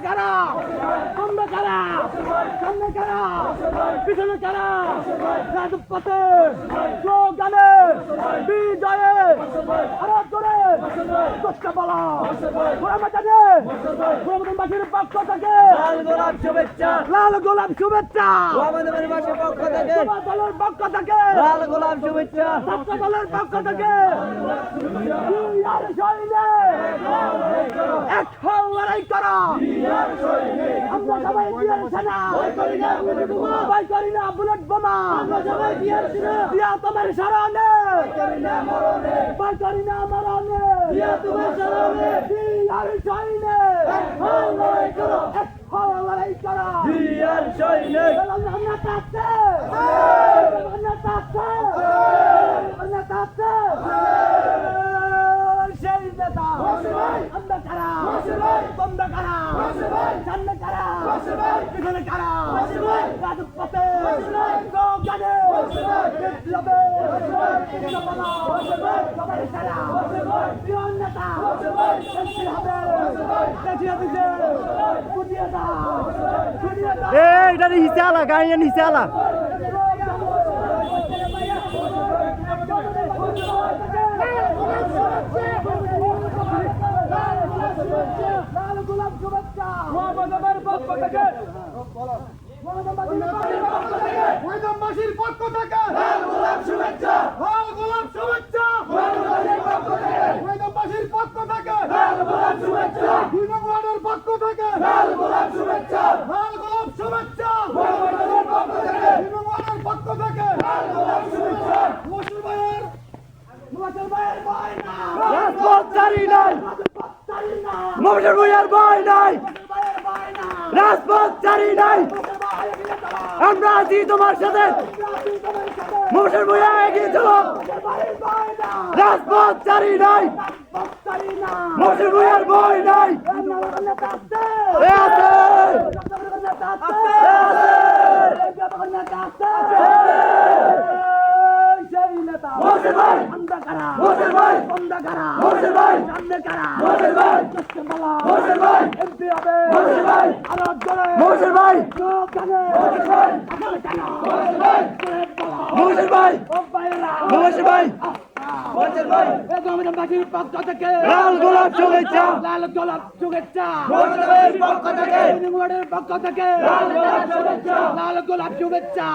কারা সামনে কারা সামনে কারা পিছনে কারা রাজপথে স্লোগানে বিজয়ে আরো জোরে চেষ্টা বলা বাসীর পক্ষ থেকে লাল গোলাপ শুভেচ্ছা লাল গোলাপ শুভেচ্ছা আমাদের বাসীর পক্ষ থেকে দলের পক্ষ থেকে লাল গোলাপ শুভেচ্ছা ছাত্র দলের পক্ষ থেকে আর সৈনিক এক হও লড়াই করা আমরা সবাই দিয়ার সেনা ভয় করি না বুলেট বোমা আমরা সবাই দিয়ার সেনা দিয়া তোমার শরণে ভয় করি না মরণে দিয়া তোমার শরণে দিয়ার সৈনিক এক হও লড়াই করা এক হও লড়াই করা দিয়ার সৈনিক আমরা তাতে আমরা তাতে আমরা তাতে সেই নেতা আমরা কারা তোমরা কারা সামনে কারা পিছনে কারা রাজপথে স্লোগানে বিপ্লবে সবাই কারা প্রিয় নেতা শান্তি হবে দেখিয়ে দিছে ফুটিয়ে দাও ফুটিয়ে দাও এটা নিচে আলা গাড়ি নিচে আলা লাল গোলাপ শুভেচ্ছা মোহাম্মদের পক্ষ থেকে ময়দানবাসীর পক্ষ থেকে লাল গোলাপ শুভেচ্ছা লাল গোলাপ শুভেচ্ছা ময়দানবাসীর পক্ষ থেকে লাল গোলাপ শুভেচ্ছা দুই নং ওয়ার্ডের পক্ষ থেকে লাল গোলাপ শুভেচ্ছা লাল গোলাপ শুভেচ্ছা ময়দানবাসীর পক্ষ থেকে দুই নং ওয়ার্ডের পক্ষ থেকে লাল গোলাপ শুভেচ্ছা মুবাশির ভাইয়ের ভয় না রাজপথ ছাড়ি নাই রাজপথ ছাড়ি না মমতার ভূঁইয়ার ভয় নাই ভাইয়ের ভয় না রাজপথ ছাড়ি নাই আমরা আছি তোমার সাথে মমতার ভূঁইয়া এগিয়ে চলো রাজপথ ছাড়ি নাই মমতার ভূঁইয়ার ভয় নাই এ আছে মমতার ভাই মমতার ভাই মমতার ভাই মমতার ভাই মমতার ভাই এমপি হবে মমতার ভাই আরো জোরে মমতার ভাই স্লোগানে মমতার ভাই ও ভাইরা মমতার ভাই মমতার ভাই বাসীর পক্ষ থেকে লাল গোলাপ শুভেচ্ছা লাল গোলাপ শুভেচ্ছা মমতার ভাইয়ের পক্ষ থেকে তৃণমূলের পক্ষ থেকে লাল গোলাপ শুভেচ্ছা লাল গোলাপ শুভেচ্ছা